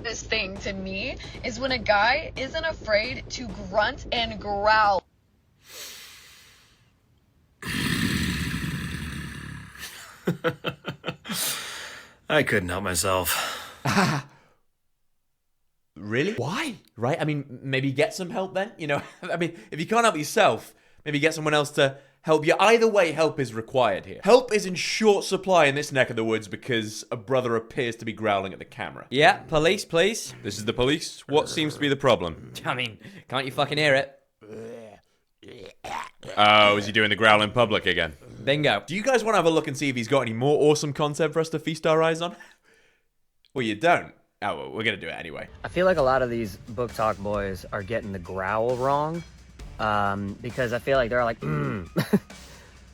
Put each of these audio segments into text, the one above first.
This thing to me is when a guy isn't afraid to grunt and growl. I couldn't help myself. Really? Why? Right? I mean, maybe get some help then? You know, I mean, if you can't help yourself, maybe get someone else to help you. Either way, help is required here. Help is in short supply in this neck of the woods because a brother appears to be growling at the camera. Yeah, police, please. This is the police. What seems to be the problem? I mean, can't you fucking hear it? Oh, is he doing the growl in public again? Bingo. Do you guys want to have a look and see if he's got any more awesome content for us to feast our eyes on? Well, you don't. Oh, well, we're going to do it anyway. I feel like a lot of these book talk boys are getting the growl wrong. Because I feel like they're like,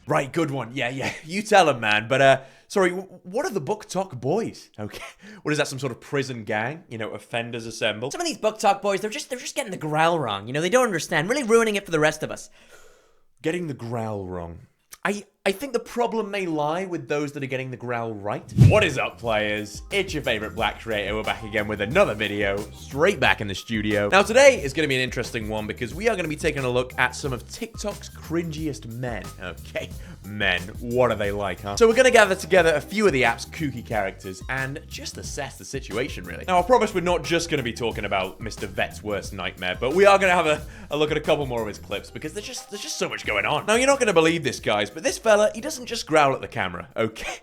Right, good one. Yeah. You tell him, man. But, sorry, what are the book talk boys? Okay. What is that, some sort of prison gang? You know, offenders assembled? Some of these book talk boys, they're just getting the growl wrong. You know, they don't understand. Really ruining it for the rest of us. Getting the growl wrong. I think the problem may lie with those that are getting the growl right. What is up, players? It's your favorite black creator. We're back again with another video, straight back in the studio. Now, today is going to be an interesting one because we are going to be taking a look at some of TikTok's cringiest men. Okay, men, what are they like, huh? So we're going to gather together a few of the app's kooky characters and just assess the situation, really. Now, I promise we're not just going to be talking about Mr. Vet's worst nightmare, but we are going to have a look at a couple more of his clips because there's just so much going on. Now, you're not going to believe this, guys, but this fella, he doesn't just growl at the camera, okay?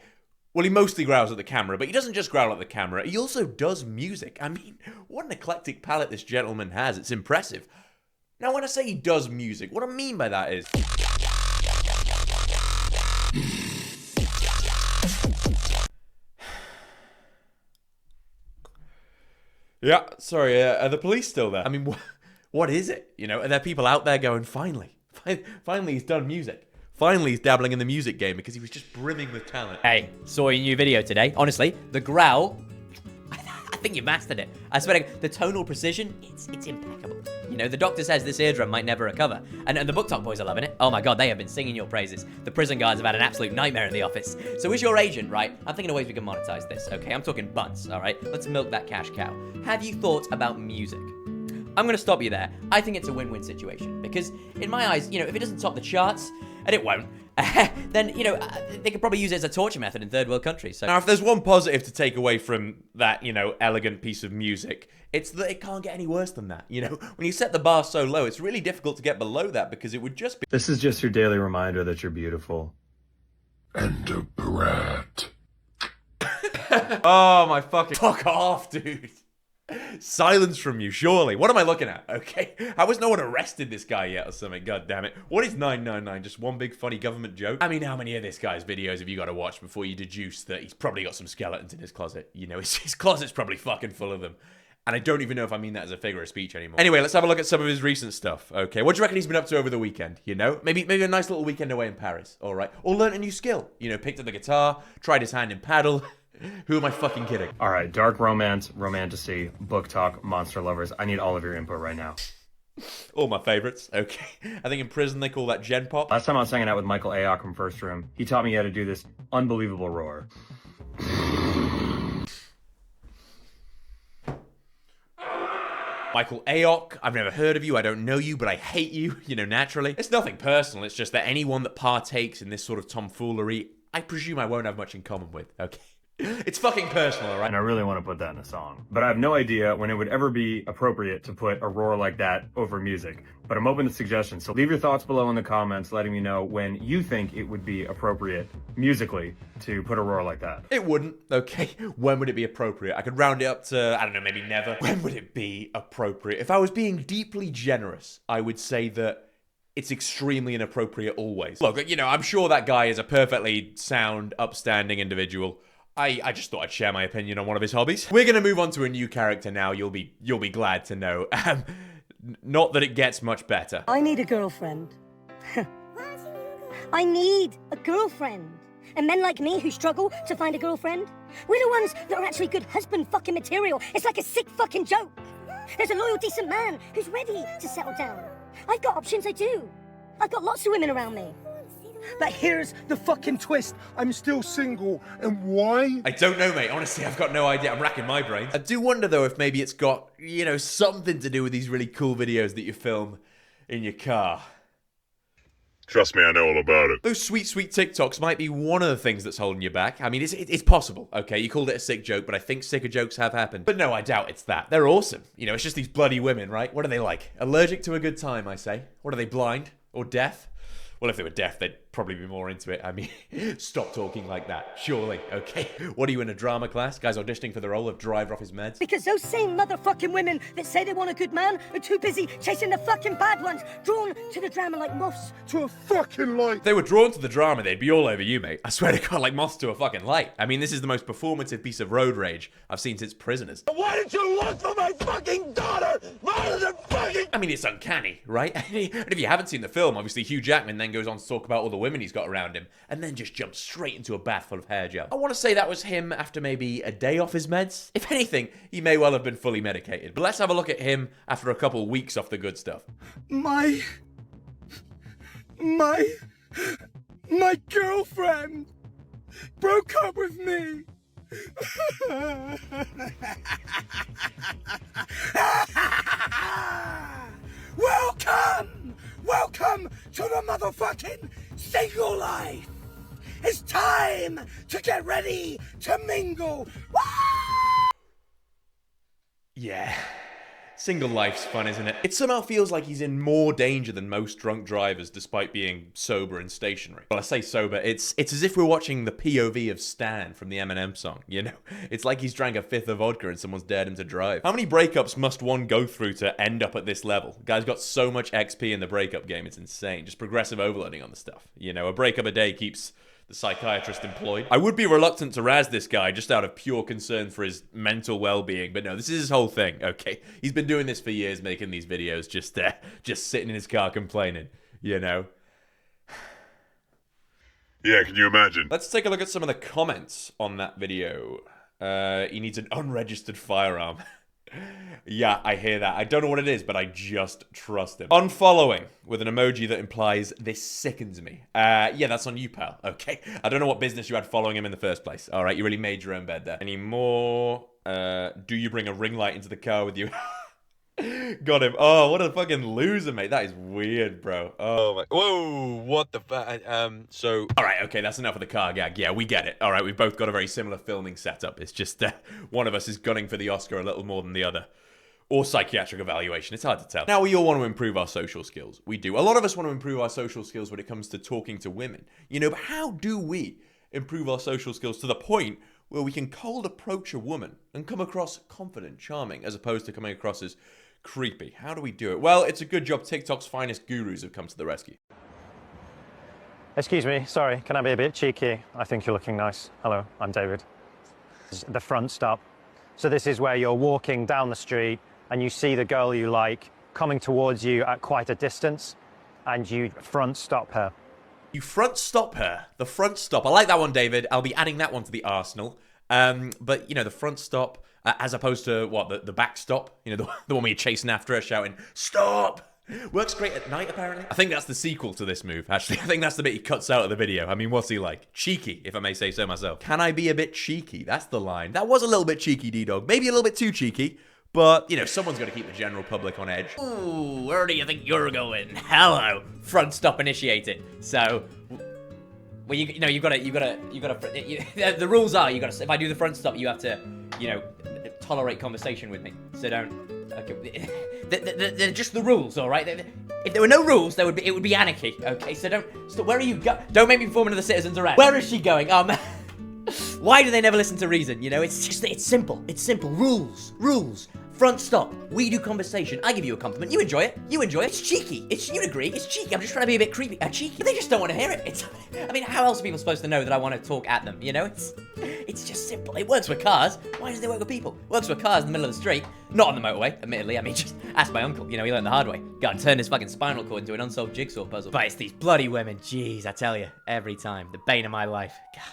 Well, he mostly growls at the camera, but he doesn't just growl at the camera. He also does music. I mean, what an eclectic palette this gentleman has. It's impressive. Now, when I say he does music, what I mean by that is... Yeah, sorry, are the police still there? I mean, what is it? You know, are there people out there going, finally he's done music. Finally, he's dabbling in the music game because he was just brimming with talent. Hey, saw your new video today. Honestly, the growl, I think you mastered it. I swear to God, the tonal precision, it's impeccable. You know, the doctor says this eardrum might never recover. And the book talk boys are loving it. Oh my God, they have been singing your praises. The prison guards have had an absolute nightmare in the office. So as your agent, right, I'm thinking of ways we can monetize this, okay? I'm talking bunts, all right? Let's milk that cash cow. Have you thought about music? I'm gonna stop you there. I think it's a win-win situation because in my eyes, you know, if it doesn't top the charts, and it won't, then, you know, they could probably use it as a torture method in third world countries. So. Now, if there's one positive to take away from that, you know, elegant piece of music, it's that it can't get any worse than that. You know, when you set the bar so low, it's really difficult to get below that because it would just be... This is just your daily reminder that you're beautiful. And a brat. Oh, my fucking... Fuck off, dude. Silence from you, surely. What am I looking at? Okay. How has no one arrested this guy yet or something? God damn it. What is 999? Just one big funny government joke? I mean, how many of this guy's videos have you got to watch before you deduce that he's probably got some skeletons in his closet? You know, his closet's probably fucking full of them. And I don't even know if I mean that as a figure of speech anymore. Anyway, let's have a look at some of his recent stuff. Okay, what do you reckon he's been up to over the weekend? You know, maybe a nice little weekend away in Paris. All right. Or learned a new skill. You know, picked up the guitar, tried his hand in paddle. Who am I fucking kidding? All right, dark romance, romantasy, book talk, monster lovers. I need all of your input right now. All my favorites. Okay. I think in prison they call that gen pop. Last time I was hanging out with Michael Ayok from First Room, he taught me how to do this unbelievable roar. Michael Ayok, I've never heard of you, I don't know you, but I hate you, you know, naturally. It's nothing personal, it's just that anyone that partakes in this sort of tomfoolery, I presume I won't have much in common with, okay? It's fucking personal, alright? And I really want to put that in a song. But I have no idea when it would ever be appropriate to put a roar like that over music. But I'm open to suggestions, so leave your thoughts below in the comments letting me know when you think it would be appropriate, musically, to put a roar like that. It wouldn't, okay? When would it be appropriate? I could round it up to, I don't know, maybe never. When would it be appropriate? If I was being deeply generous, I would say that it's extremely inappropriate always. Look, you know, I'm sure that guy is a perfectly sound, upstanding individual. I just thought I'd share my opinion on one of his hobbies. We're gonna move on to a new character now, you'll be glad to know. Not that it gets much better. I need a girlfriend. I need a girlfriend. And men like me who struggle to find a girlfriend, we're the ones that are actually good husband fucking material. It's like a sick fucking joke. There's a loyal, decent man who's ready to settle down. I've got options, I do. I've got lots of women around me. But here's the fucking twist. I'm still single. And why? I don't know, mate. Honestly, I've got no idea. I'm racking my brain. I do wonder, though, if maybe it's got, you know, something to do with these really cool videos that you film in your car. Trust me, I know all about it. Those sweet, sweet TikToks might be one of the things that's holding you back. I mean, it's possible, okay? You called it a sick joke, but I think sicker jokes have happened. But no, I doubt it's that. They're awesome. You know, it's just these bloody women, right? What are they like? Allergic to a good time, I say. What are they, blind? Or deaf? Well, if they were deaf, they'd probably be more into it. I mean, stop talking like that, surely, okay? What are you in a drama class? Guys auditioning for the role of driver off his meds? Because those same motherfucking women that say they want a good man are too busy chasing the fucking bad ones, drawn to the drama like moths To a fucking light. If they were drawn to the drama, they'd be all over you, mate. I swear to God, like moths to a fucking light. I mean, this is the most performative piece of road rage I've seen since Prisoners. Why did you look for my fucking daughter rather than fucking... I mean, it's uncanny, right? And if you haven't seen the film, obviously Hugh Jackman then goes on to talk about all the women he's got around him, and then just jumps straight into a bath full of hair gel. I want to say that was him after maybe a day off his meds. If anything, he may well have been fully medicated. But let's have a look at him after a couple weeks off the good stuff. My girlfriend broke up with me. Welcome to the motherfucking single life. It's time to get ready to mingle. Yeah. Single life's fun, isn't it? It somehow feels like he's in more danger than most drunk drivers despite being sober and stationary. Well, I say sober, it's as if we're watching the POV of Stan from the Eminem song, you know? It's like he's drank a fifth of vodka and someone's dared him to drive. How many breakups must one go through to end up at this level? The guy's got so much XP in the breakup game, it's insane. Just progressive overloading on the stuff. You know, a breakup a day keeps the psychiatrist employed. I would be reluctant to razz this guy just out of pure concern for his mental well-being, but no, this is his whole thing, okay? He's been doing this for years, making these videos, just sitting in his car complaining, you know? Yeah, can you imagine? Let's take a look at some of the comments on that video. He needs an unregistered firearm. Yeah, I hear that. I don't know what it is, but I just trust him. Unfollowing with an emoji that implies this sickens me. Yeah, that's on you, pal. Okay. I don't know what business you had following him in the first place. All right, you really made your own bed there. Any more? Do you bring a ring light into the car with you? Got him. Oh, what a fucking loser, mate. That is weird, bro. Oh my. Whoa, what the fuck? So. All right, okay, that's enough of the car gag. Yeah, we get it. All right, we've both got a very similar filming setup. It's just one of us is gunning for the Oscar a little more than the other. Or psychiatric evaluation. It's hard to tell. Now, we all want to improve our social skills. We do. A lot of us want to improve our social skills when it comes to talking to women. You know, but how do we improve our social skills to the point where we can cold approach a woman and come across confident, charming, as opposed to coming across as creepy? How do we do it? Well, it's a good job TikTok's finest gurus have come to the rescue. Excuse me, sorry, can I be a bit cheeky? I think you're looking nice. Hello, I'm David. This is the front stop. So this is where you're walking down the street and you see the girl you like coming towards you at quite a distance, and you front stop her. You front stop her? The front stop. I like that one, David. I'll be adding that one to the arsenal. But, you know, the front stop, as opposed to, what, the back stop? You know, the one where you're chasing after her, shouting, "Stop!" Works great at night, apparently. I think that's the sequel to this move, actually. I think that's the bit he cuts out of the video. I mean, what's he like? Cheeky, if I may say so myself. Can I be a bit cheeky? That's the line. That was a little bit cheeky, D-Dog. Maybe a little bit too cheeky. But, you know, someone's got to keep the general public on edge. Ooh, where do you think you're going? Hello. Front stop initiated. So, well, you know, you gotta. The rules are, if I do the front stop, you have to, you know, tolerate conversation with me. So don't. Okay. They're just the rules, all right? If there were no rules, it would be anarchy. Okay, so don't. So where are you going? Don't make me perform into the citizens' arrest. Where is she going? Why do they never listen to reason? You know, it's simple. It's simple. Rules. Front stop. We do conversation. I give you a compliment. You enjoy it. It's cheeky. You'd agree. It's cheeky. I'm just trying to be a bit creepy. Cheeky. But they just don't want to hear it. I mean, how else are people supposed to know that I want to talk at them? You know, it's just simple. It works with cars. Why does it work with people? It works with cars in the middle of the street. Not on the motorway, admittedly. I mean, just ask my uncle. You know, he learned the hard way. Gotta turn his fucking spinal cord into an unsolved jigsaw puzzle. But it's these bloody women. Jeez, I tell you. Every time. The bane of my life. God.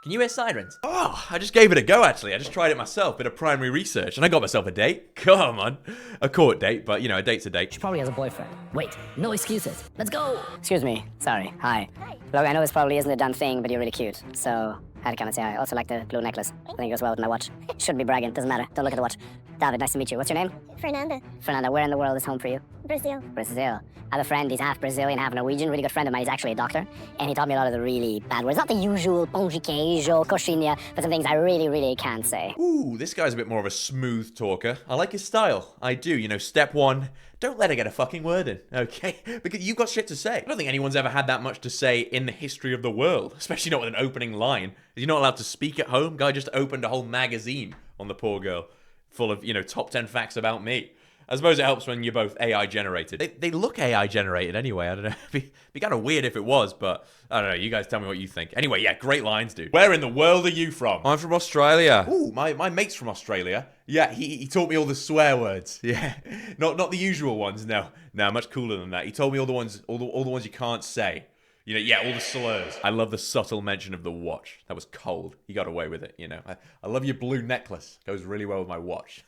Can you hear sirens? Oh, I just gave it a go, actually. I just tried it myself, bit of primary research, and I got myself a date. Come on. A court date, but, you know, a date's a date. She probably has a boyfriend. Wait, no excuses. Let's go! Excuse me. Sorry. Hi. Look, I know this probably isn't a done thing, but you're really cute. So, I had to come and say hi. I also like the blue necklace. I think it goes well with my watch. Shouldn't be bragging. Doesn't matter. Don't look at the watch. David, nice to meet you. What's your name? Fernanda. Fernanda, where in the world is home for you? Brazil. Brazil. I have a friend, he's half Brazilian, half Norwegian, really good friend of mine, he's actually a doctor, and he taught me a lot of the really bad words. Not the usual pão de queijo, coxinha, but some things I really, really can't say. Ooh, this guy's a bit more of a smooth talker. I like his style. I do. You know, step one, don't let her get a fucking word in, okay? Because you've got shit to say. I don't think anyone's ever had that much to say in the history of the world, especially not with an opening line. You're not allowed to speak at home. Guy just opened a whole magazine on the poor girl, full of, you know, top 10 facts about me. I suppose it helps when you're both AI generated. They look AI generated anyway. I don't know. It'd be kind of weird if it was, but I don't know. You guys tell me what you think. Anyway, yeah, great lines, dude. Where in the world are you from? I'm from Australia. Ooh, my mate's from Australia. Yeah, he taught me all the swear words. Yeah, not the usual ones. No, much cooler than that. He told me all the ones you can't say. You know, yeah, all the slurs. I love the subtle mention of the watch. That was cold. He got away with it. You know, I love your blue necklace. Goes really well with my watch.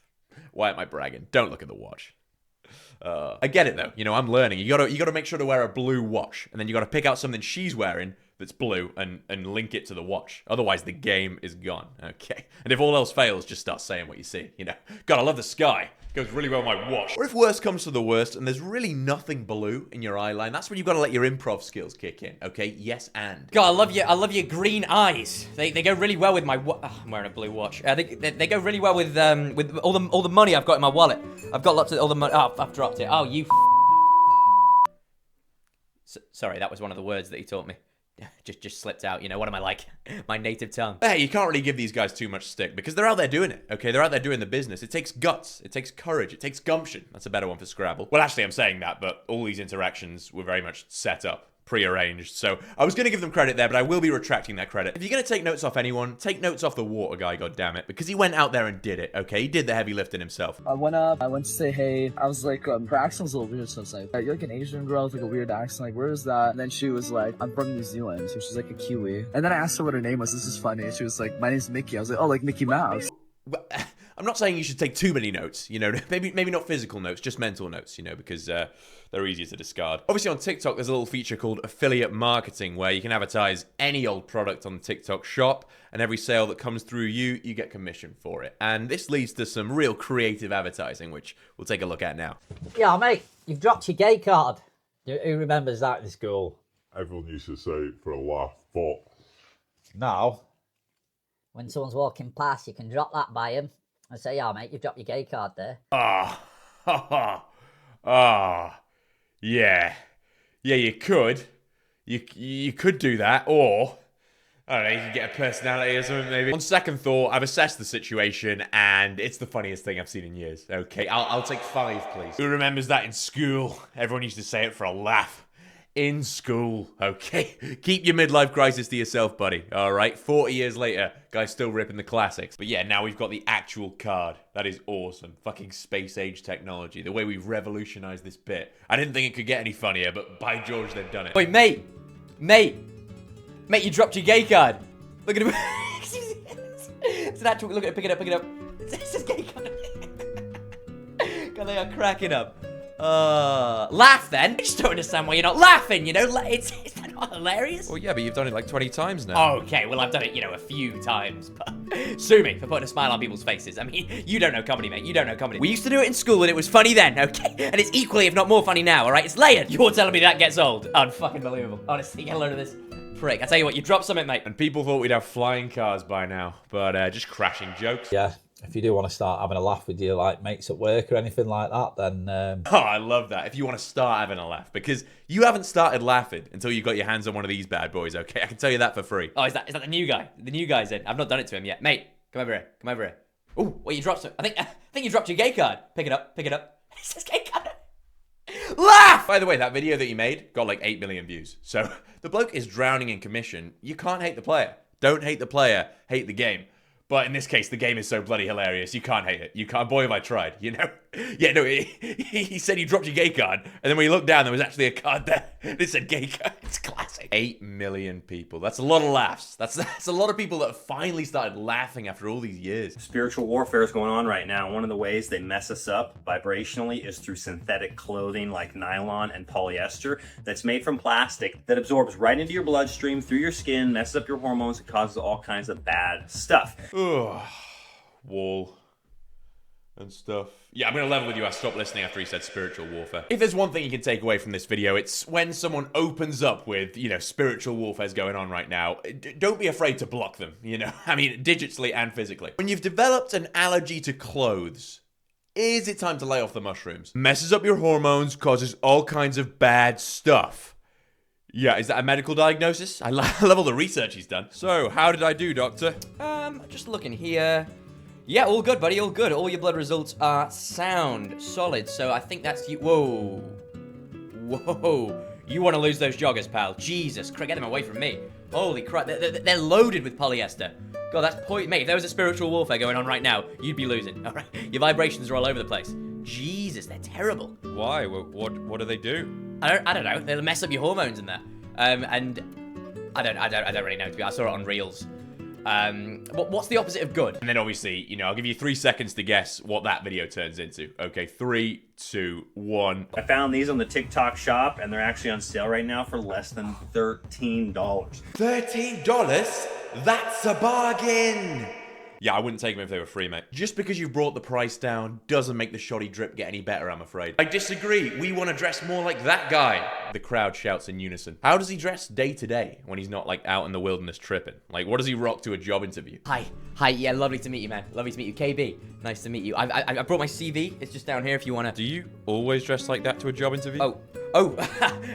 Why am I bragging? Don't look at the watch. I get it though. You know, I'm learning. You gotta make sure to wear a blue watch, and then you gotta pick out something she's wearing that's blue and link it to the watch. Otherwise, the game is gone. Okay. And if all else fails, just start saying what you see. You know, God, I love the sky. Goes really well with my watch. Or if worst comes to the worst, and there's really nothing blue in your eye line, that's when you've got to let your improv skills kick in. Okay. Yes, and. God, I love your green eyes. They go really well with my. I'm wearing a blue watch. They go really well with all the money I've got in my wallet. I've got lots of all the money. Oh, I've dropped it. Oh, you. Sorry, that was one of the words that he taught me. Just slipped out, you know, what am I like? My native tongue. Hey, you can't really give these guys too much stick because they're out there doing it, okay? They're out there doing the business. It takes guts. It takes courage. It takes gumption. That's a better one for Scrabble. Well, actually, I'm saying that, but all these interactions were very much set up, prearranged. So I was going to give them credit there, but I will be retracting that credit. If you're going to take notes off anyone, take notes off the water guy, goddammit, because he went out there and did it, okay? He did the heavy lifting himself. I went up, I went to say hey. I was like, her accent's a little weird, so I was like, you're like an Asian girl with like a weird accent, like, where is that? And then she was like, I'm from New Zealand, so she's like a Kiwi. And then I asked her what her name was. This is funny. She was like, my name's Mickey. I was like, oh, like Mickey Mouse. I'm not saying you should take too many notes, you know, maybe not physical notes, just mental notes, you know, because they're easier to discard. Obviously on TikTok, there's a little feature called affiliate marketing where you can advertise any old product on the TikTok shop, and every sale that comes through you get commission for it. And this leads to some real creative advertising, which we'll take a look at now. Yeah, mate, you've dropped your gay card. Who remembers that in school? Everyone used to say it for a laugh, but No. When someone's walking past, you can drop that by him and say, yeah, mate, you've dropped your gay card there. Yeah, you could. You could do that, or I don't know, you could get a personality or something maybe. On second thought, I've assessed the situation, and it's the funniest thing I've seen in years. Okay, I'll take 5, please. Who remembers that in school? Everyone used to say it for a laugh. In school, okay? Keep your midlife crisis to yourself, buddy, alright? 40 years later, guy's still ripping the classics. But yeah, now we've got the actual card. That is awesome. Fucking space-age technology. The way we've revolutionized this bit. I didn't think it could get any funnier, but by George, they've done it. Wait, mate, you dropped your gay card. Look at him. It's an actual. Look at it. Pick it up. It's his gay card. God, they are cracking up. Laugh then. I just don't understand why you're not laughing, you know? Is that not hilarious? Well, yeah, but you've done it like 20 times now. Okay, well, I've done it, you know, a few times, but sue me for putting a smile on people's faces. I mean, you don't know comedy, mate. You don't know comedy. We used to do it in school and it was funny then, okay? And it's equally, if not more funny now, all right? It's layered. You're telling me that gets old. Unfucking believable. Honestly, get a load of this prick. I tell you what, you dropped something, mate. And people thought we'd have flying cars by now, but just crashing jokes. Yeah, if you do want to start having a laugh with your like mates at work or anything like that, then Oh, I love that. If you want to start having a laugh, because you haven't started laughing until you got your hands on one of these bad boys, okay? I can tell you that for free. Oh, is that the new guy? The new guy's in. I've not done it to him yet. Mate, come over here. Ooh, well, you dropped it. I think you dropped your gay card. Pick it up. It says gay card. Laugh! By the way, that video that you made got like 8 million views. So the bloke is drowning in commission. You can't hate the player. Don't hate the player, hate the game. But in this case, the game is so bloody hilarious, you can't hate it. You can't. Boy, have I tried, you know? Yeah, no, he said you dropped your gay card, and then when you looked down, there was actually a card there. It said gay card. It's classic. pathetic. 8 million people. That's a lot of laughs. That's a lot of people that have finally started laughing after all these years. Spiritual warfare is going on right now. One of the ways they mess us up vibrationally is through synthetic clothing like nylon and polyester that's made from plastic that absorbs right into your bloodstream through your skin, messes up your hormones, and causes all kinds of bad stuff. Ugh. Wall and stuff. Yeah, I'm gonna level with you. I stopped listening after he said spiritual warfare. If there's one thing you can take away from this video, it's when someone opens up with, you know, spiritual warfare's going on right now, don't be afraid to block them, you know? I mean, digitally and physically. When you've developed an allergy to clothes, is it time to lay off the mushrooms? Messes up your hormones, causes all kinds of bad stuff. Yeah, is that a medical diagnosis? I love all the research he's done. So, how did I do, doctor? Just looking here. Yeah, all good, buddy, all good. All your blood results are sound, solid. So I think that's you. Whoa. Whoa. You want to lose those joggers, pal. Jesus Christ, get them away from me. Holy crap, they're loaded with polyester. God, that's mate, if there was a spiritual warfare going on right now, you'd be losing, all right? Your vibrations are all over the place. Jesus, they're terrible. Why? What do they do? I don't know. They'll mess up your hormones in there. And I don't really know, to be honest. I saw it on Reels. What's the opposite of good? And then obviously, you know, I'll give you 3 seconds to guess what that video turns into. Okay, 3, 2, 1. I found these on the TikTok shop, and they're actually on sale right now for less than $13. $13? That's a bargain! Yeah, I wouldn't take them if they were free, mate. Just because you've brought the price down doesn't make the shoddy drip get any better, I'm afraid. I disagree. We want to dress more like that guy. The crowd shouts in unison. How does he dress day to day when he's not, like, out in the wilderness tripping? Like, what does he rock to a job interview? Hi, yeah, lovely to meet you, man. Lovely to meet you. KB, nice to meet you. I brought my CV. It's just down here if you want to... Do you always dress like that to a job interview? Oh,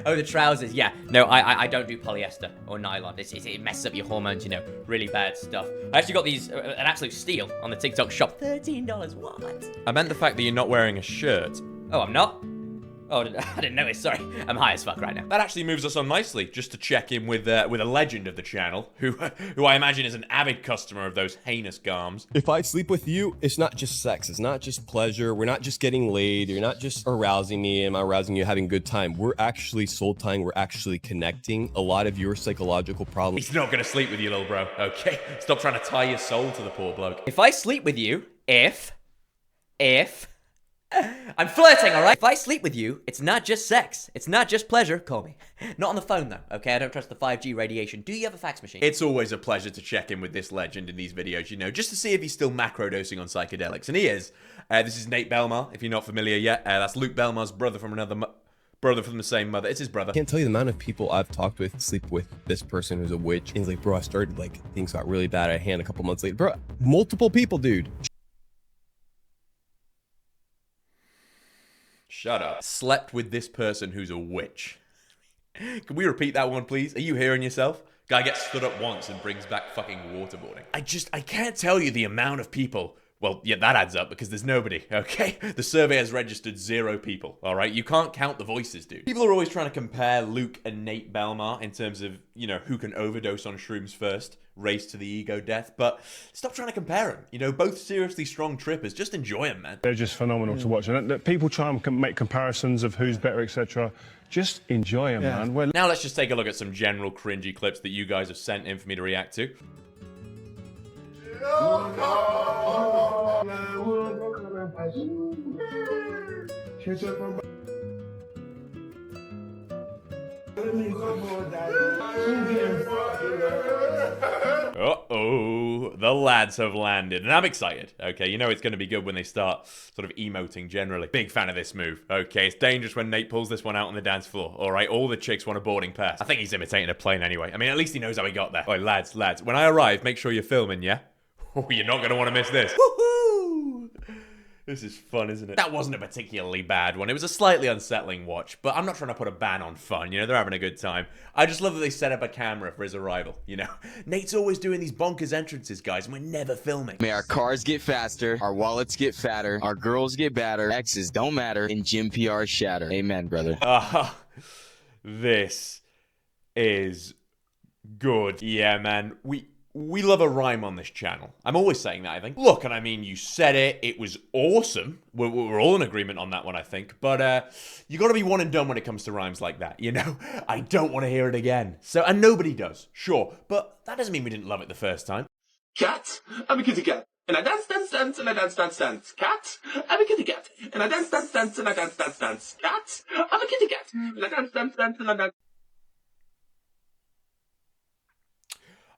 the trousers, yeah. No, I don't do polyester or nylon. It messes up your hormones, you know. Really bad stuff. I actually got these, an absolute steal on the TikTok shop. $13, what? I meant the fact that you're not wearing a shirt. Oh, I'm not? Oh, I didn't notice, sorry. I'm high as fuck right now. That actually moves us on nicely, just to check in with a legend of the channel, who I imagine is an avid customer of those heinous garms. If I sleep with you, it's not just sex, it's not just pleasure, we're not just getting laid, you're not just arousing me, am I arousing you, having a good time. We're actually soul tying, we're actually connecting a lot of your psychological problems. He's not gonna sleep with you, little bro, okay? Stop trying to tie your soul to the poor bloke. If I sleep with you, if... I'm flirting, all right? If I sleep with you, it's not just sex. It's not just pleasure. Call me. Not on the phone, though, okay? I don't trust the 5G radiation. Do you have a fax machine? It's always a pleasure to check in with this legend in these videos, you know, just to see if he's still macrodosing on psychedelics. And he is. This is Nate Belmar, if you're not familiar yet. That's Luke Belmar's brother from brother from the same mother. It's his brother. I can't tell you the amount of people I've talked with sleep with this person who's a witch. And he's like, bro, I started, like, things got really bad at hand a couple months later. Bro, multiple people, dude. Shut up. Slept with this person who's a witch. Can we repeat that one, please? Are you hearing yourself? Guy gets stood up once and brings back fucking waterboarding. I can't tell you the amount of people. Well, yeah, that adds up because there's nobody, okay? The survey has registered 0 people, all right? You can't count the voices, dude. People are always trying to compare Luke and Nate Belmar in terms of, you know, who can overdose on shrooms first, race to the ego death, but stop trying to compare them. You know, both seriously strong trippers. Just enjoy them, man. They're just phenomenal to watch. And people try and make comparisons of who's better, etc. Just enjoy them, man. Well, now let's just take a look at some general cringy clips that you guys have sent in for me to react to. Uh-oh, the lads have landed, and I'm excited, okay? You know it's going to be good when they start sort of emoting generally. Big fan of this move, okay? It's dangerous when Nate pulls this one out on the dance floor, all right? All the chicks want a boarding pass. I think he's imitating a plane anyway. I mean, at least he knows how he got there. Oi, lads, when I arrive, make sure you're filming, yeah? Oh, you're not going to want to miss this. Woohoo! This is fun, isn't it? That wasn't a particularly bad one. It was a slightly unsettling watch, but I'm not trying to put a ban on fun. You know, they're having a good time. I just love that they set up a camera for his arrival, you know? Nate's always doing these bonkers entrances, guys, and we're never filming. May our cars get faster, our wallets get fatter, our girls get badder, exes don't matter, and gym PRs shatter. Amen, brother. This is good. Yeah, man. We love a rhyme on this channel. I'm always saying that, I think. Look, and I mean, you said it. It was awesome. We're all in agreement on that one, I think. But you got to be one and done when it comes to rhymes like that, you know? I don't want to hear it again. So, and nobody does, sure. But that doesn't mean we didn't love it the first time. Cat, I'm a kitty cat. And I dance, dance, dance, and I dance, dance, dance. Cat, I'm a kitty cat. And I dance, dance, dance, and I dance, dance, dance. Cat, I'm a kitty cat. And I dance, dance, dance, and I dance.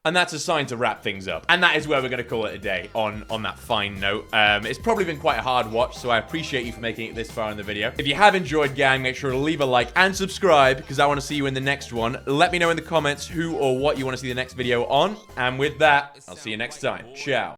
And that's a sign to wrap things up. And that is where we're going to call it a day on that fine note. It's probably been quite a hard watch, so I appreciate you for making it this far in the video. If you have enjoyed, gang, make sure to leave a like and subscribe, because I want to see you in the next one. Let me know in the comments who or what you want to see the next video on. And with that, I'll see you next time. Ciao.